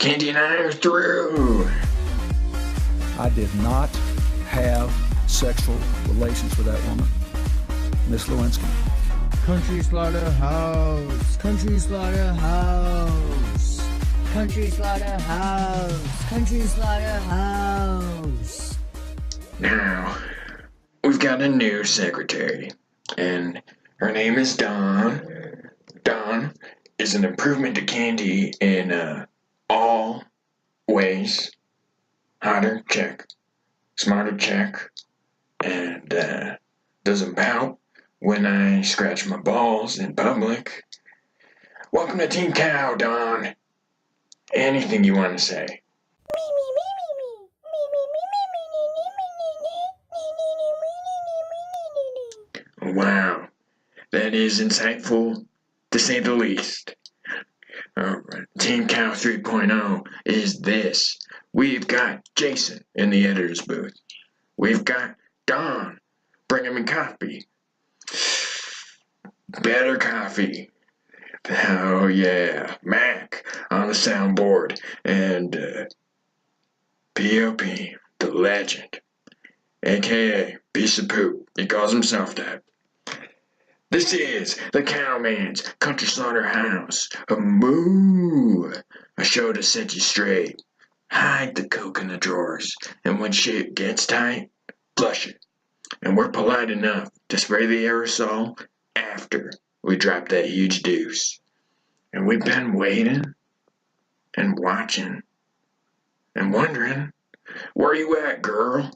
Candy and I are through. I did not have sexual relations with that woman, Miss Lewinsky. Country Slaughterhouse, Country Slaughterhouse, Country Slaughterhouse, Country Slaughterhouse. Now, we've got a new secretary, and her name is Dawn. Dawn is an improvement to Candy in all ways. Hotter, check. Smarter, check. And doesn't pout when I scratch my balls in public. Welcome to Team Cow, Dawn. Anything you want to say? Wow, that is insightful, to say the least. Alright, Team Cow 3.0 is this. We've got Jason in the editor's booth. We've got Dawn. Bring him in coffee. Better coffee. Oh yeah, Mac on the soundboard. And P.O.P, the legend. AKA piece of poop. He calls himself that. This is the Cowman's Country Slaughterhouse. A moo. A show to set you straight. Hide the coke in the drawers. And when shit gets tight, flush it. And we're polite enough to spray the aerosol after we drop that huge deuce. And we've been waiting and watching and wondering, where you at, girl?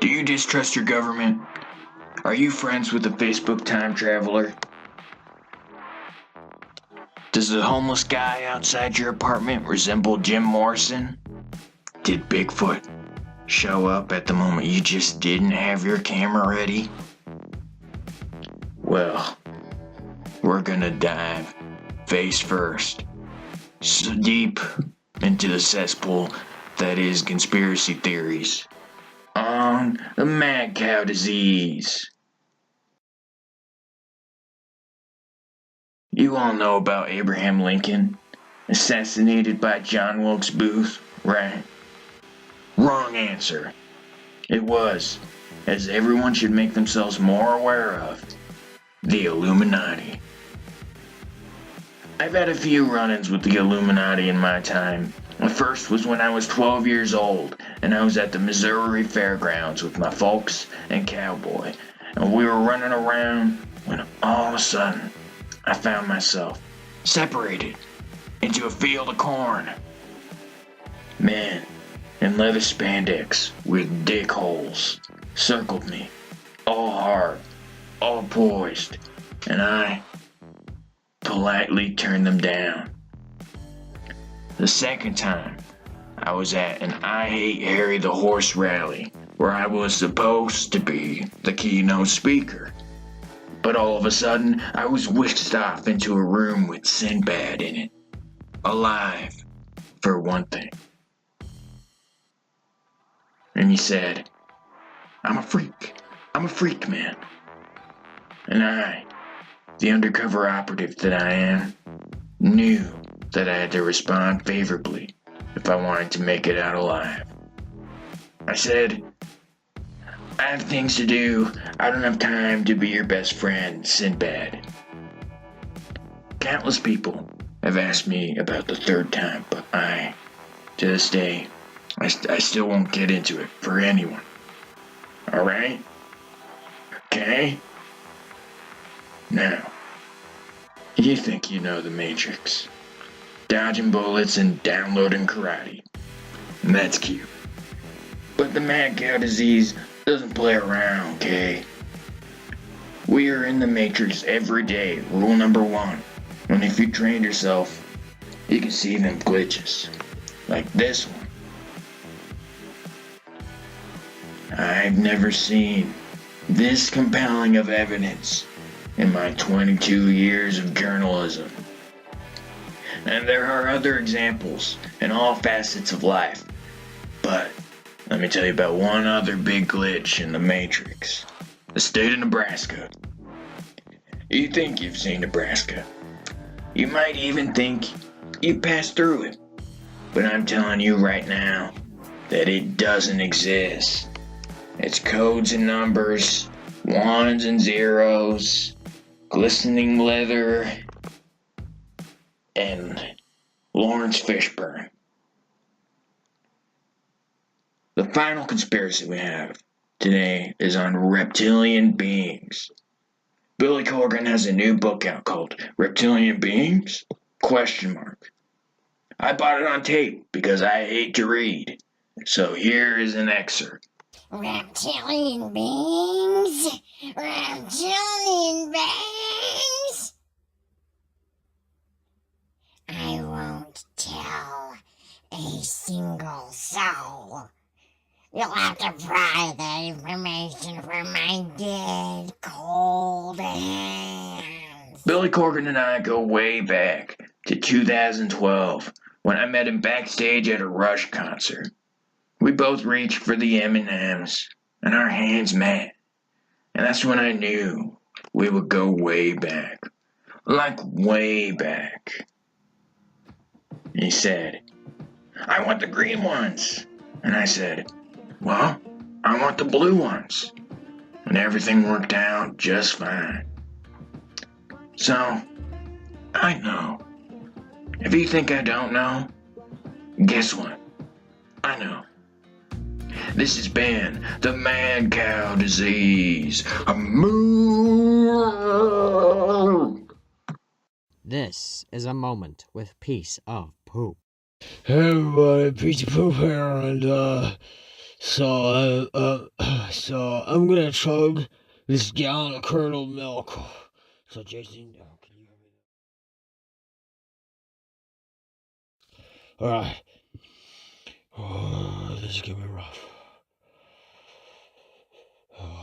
Do you distrust your government? Are you friends with a Facebook time traveler? Does the homeless guy outside your apartment resemble Jim Morrison? Did Bigfoot show up at the moment you just didn't have your camera ready? Well, we're gonna dive face first, so deep into the cesspool that is conspiracy theories on the mad cow disease. You all know about Abraham Lincoln, assassinated by John Wilkes Booth, right? Wrong answer. It was, as everyone should make themselves more aware of, the Illuminati. I've had a few run-ins with the Illuminati in my time. The first was when I was 12 years old, and I was at the Missouri Fairgrounds with my folks and Cowboy, and we were running around when all of a sudden, I found myself separated into a field of corn. Men in leather spandex with dick holes circled me, all hard, all poised, and I politely turned them down. The second time, I was at an I Hate Harry the Horse rally where I was supposed to be the keynote speaker. But all of a sudden, I was whisked off into a room with Sinbad in it. Alive, for one thing. And he said, I'm a freak, man. And I, the undercover operative that I am, knew that I had to respond favorably if I wanted to make it out alive. I said, I have things to do. I don't have time to be your best friend, Sinbad. Countless people have asked me about the third time, but to this day, I still won't get into it for anyone. Alright? Okay? Now, you think you know the Matrix. Dodging bullets and downloading karate. And that's cute. But the mad cow disease doesn't play around, okay? We are in the Matrix every day. Rule number 1. And if you train yourself, you can see them glitches. Like this one. I've never seen this compelling of evidence in my 22 years of journalism. And there are other examples in all facets of life. But let me tell you about one other big glitch in the Matrix. The state of Nebraska. You think you've seen Nebraska. You might even think you passed through it. But I'm telling you right now that it doesn't exist. It's codes and numbers, ones and zeros, glistening leather, and Lawrence Fishburne. The final conspiracy we have today is on reptilian beings. Billy Corgan has a new book out called Reptilian Beings? Question mark. I bought it on tape because I hate to read. So here is an excerpt. Reptilian beings? Reptilian beings? I won't tell a single soul. You'll have to pry that information from my dead, cold hands. Billy Corgan and I go way back to 2012 when I met him backstage at a Rush concert. We both reached for the M&Ms and our hands met. And that's when I knew we would go way back. Like way back. He said, I want the green ones. And I said, well, I want the blue ones. And everything worked out just fine. So, I know. If you think I don't know, guess what? I know. This has been the mad cow disease. Moo! This is a moment with piece of poop. Hey everybody, piece of poop here, and so I'm gonna chug this gallon of curdled milk. So Jason, can you hear me? Alright. Oh, this is gonna be rough.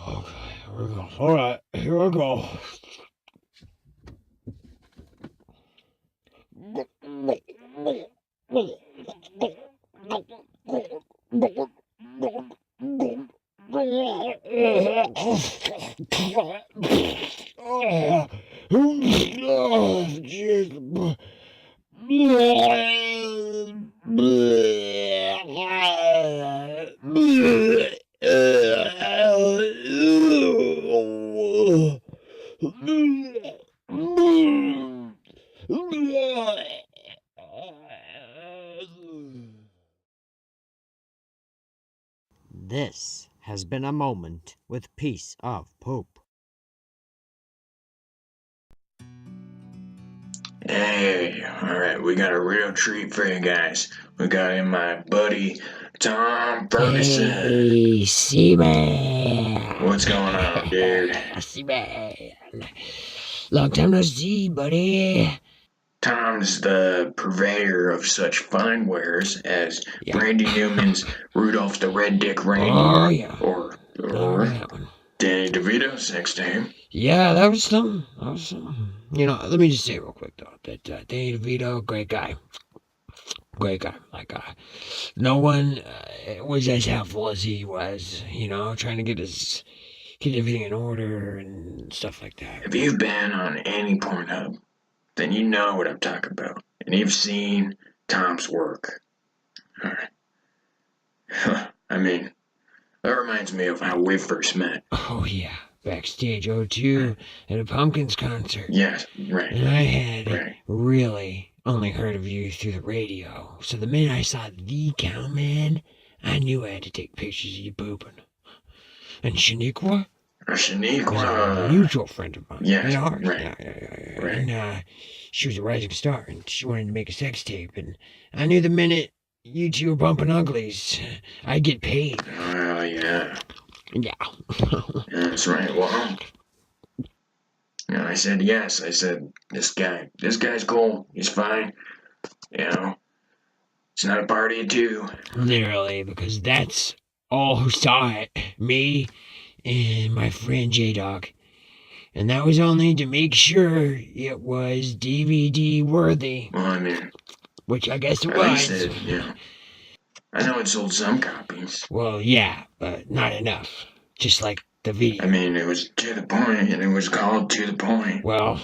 Okay, here we go. Alright, here I go. This has been a moment with piece of poop. Hey, alright, we got a real treat for you guys. We got in my buddy, Tom Ferguson. Hey, Seaman. What's going on, dude? Seaman. Long time no see, buddy. Tom's the purveyor of such fine wares as Brandy Newman's Rudolph the Red Dick Reindeer, Oh, yeah. or that one. Danny DeVito's next name. Yeah, that was something. You know, let me just say real quick, though, that Danny DeVito, great guy. Great guy. Like, no one was as helpful as he was, you know, trying to get everything in order and stuff like that. If you've been on any Pornhub, then you know what I'm talking about. And you've seen Tom's work. I mean, that reminds me of how we first met. Oh, yeah. Backstage O2 at a Pumpkins concert. Yes, right. And I had really only heard of you through the radio. So the minute I saw the Cowman, I knew I had to take pictures of you pooping. And Shaniqua? Shaniqua was a mutual friend of mine. Yes, Right. Yeah. Right. And she was a rising star, and she wanted to make a sex tape. And I knew the minute you two were bumping uglies, I'd get paid. Oh, yeah. Yeah. That's right. Well, I said yes. I said, this guy's cool. He's fine. You know, it's not a party of two. Literally, because that's all who saw it. Me and my friend J-Dog. And that was only to make sure it was DVD worthy. Well, I mean, which I guess it at least was. I know it sold some copies. Well, yeah, but not enough. Just like The video. I mean, it was to the point, and it was called To the Point. Well,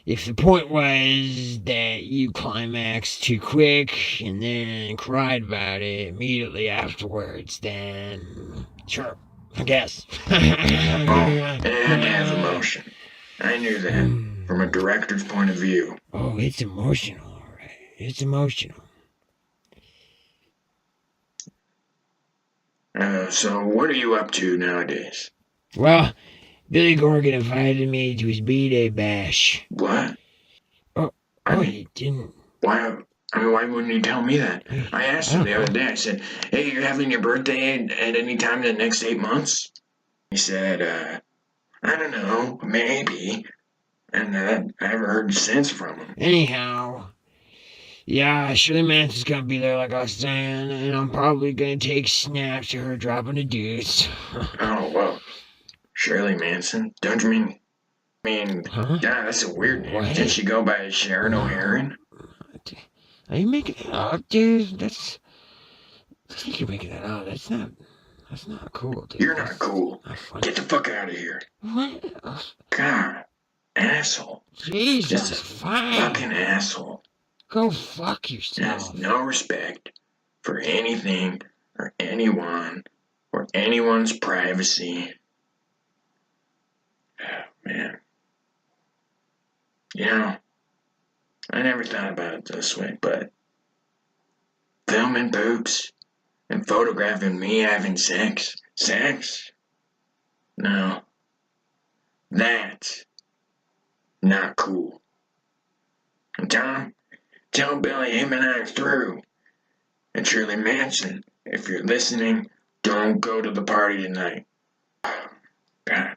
if the point was that you climaxed too quick and then cried about it immediately afterwards, then sure, I guess. Oh, it had to have emotion. I knew that, from a director's point of view. Oh, it's emotional, alright. It's emotional. So what are you up to nowadays? Well, Billy Corgan invited me to his B-Day bash. What? Oh, you didn't? Why? I mean, why wouldn't you tell me that? I asked him the other day. I said, "Hey, you're having your birthday at any time in the next 8 months?" He said, "I don't know, maybe." And I haven't heard since from him. Anyhow, yeah, Shirley Manson's gonna be there, like I was saying, and I'm probably gonna take snaps of her dropping a deuce. Oh, well, Shirley Manson? Don't you mean, Huh? God, that's a weird name. What? Did she go by Sharon O'Haron? Are you making that up, dude? I think you're making that up. That's not cool, dude. You're not cool. Not funny. Get the fuck out of here. What? God, asshole. Jesus, Just a fine. fucking asshole. Go fuck Has yourself. no respect for anything or anyone or anyone's privacy. Oh, man. You know, I never thought about it this way, but filming poops and photographing me having sex? No, that's not cool. And Tom, tell Billy him and I are through. And Shirley Manson, if you're listening, don't go to the party tonight. God,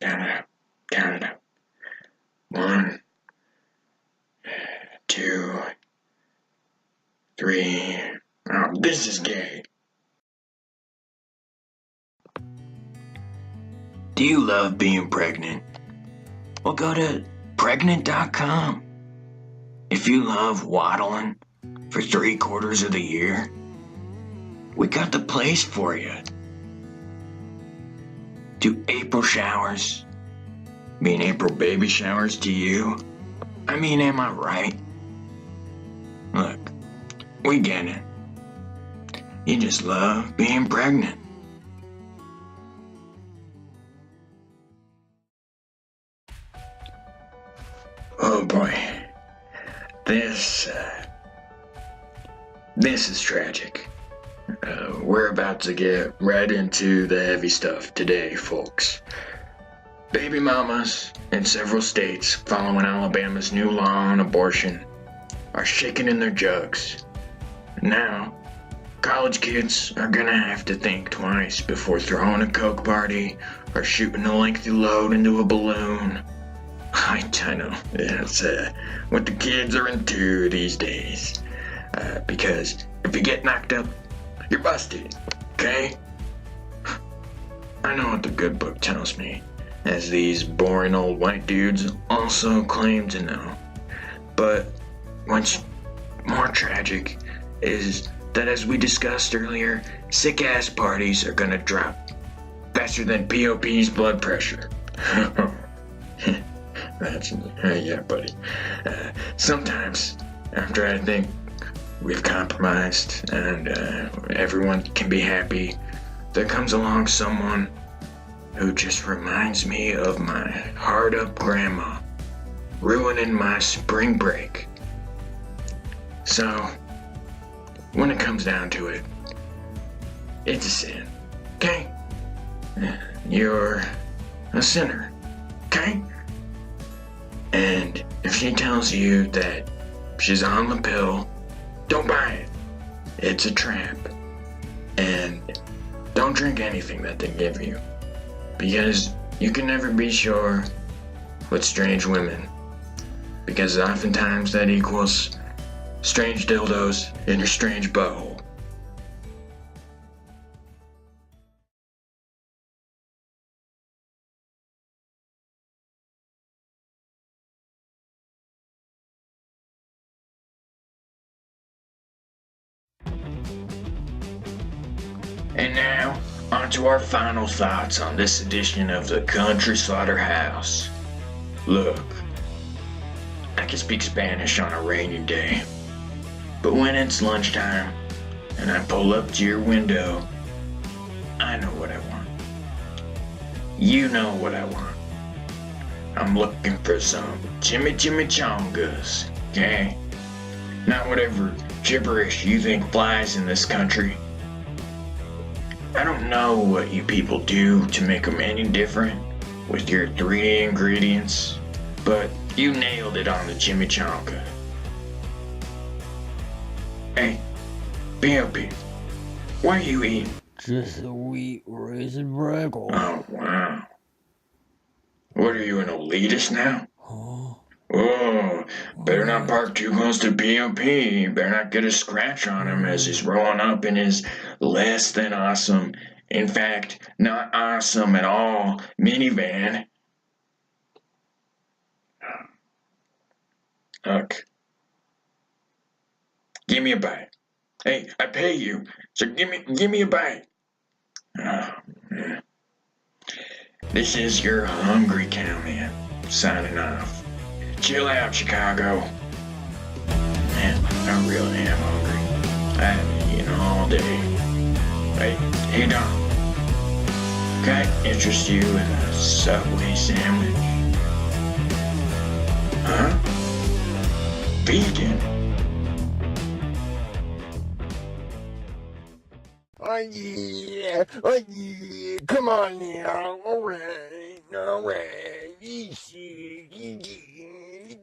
count it out. 1, 2, 3. Oh, this is gay. Do you love being pregnant? Well, go to pregnant.com. If you love waddling for 3/4 of the year, we got the place for you. Do April showers mean April baby showers to you? I mean, am I right? Look, we get it. You just love being pregnant. Oh boy. This is tragic. We're about to get right into the heavy stuff today, folks. Baby mamas in several states following Alabama's new law on abortion are shaking in their jugs. Now, college kids are gonna have to think twice before throwing a coke party or shooting a lengthy load into a balloon. I know, it's what the kids are into these days. Because if you get knocked up, you're busted, okay? I know what the good book tells me, as these boring old white dudes also claim to know. But what's more tragic is that, as we discussed earlier, sick-ass parties are gonna drop faster than P.O.P.'s blood pressure. That's, yeah, buddy. Sometimes, after I think we've compromised and everyone can be happy, there comes along someone who just reminds me of my hard-up grandma ruining my spring break. So, when it comes down to it, it's a sin, okay? You're a sinner, okay? And if she tells you that she's on the pill, don't buy it. It's a trap. And don't drink anything that they give you, because you can never be sure with strange women, because oftentimes that equals strange dildos in your strange butthole. And now, On to our final thoughts on this edition of the Country Slaughterhouse. Look, I can speak Spanish on a rainy day, but when it's lunchtime and I pull up to your window, I know what I want. You know what I want. I'm looking for some chimichangas, okay? Not whatever gibberish you think flies in this country. I don't know what you people do to make them any different with your 3 ingredients, but you nailed it on the chimichanga. Hey, P.O.P, what are you eating? Just a wheat raisin bregel. Oh, wow. What are you, an elitist now? Huh? Oh, better not park too close to P.O.P. Better not get a scratch on him as he's rolling up in his less than awesome, in fact, not awesome at all, minivan. Look, give me a bite. Hey, I pay you, so give me a bite. Oh, man. This is your hungry cowman signing off. Chill out, Chicago. Man, I really am hungry. I haven't eaten all day. Hey, Doc. Can I interest you in a Subway sandwich? Huh? Vegan? Oh yeah, come on now, alright, easy,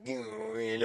do it,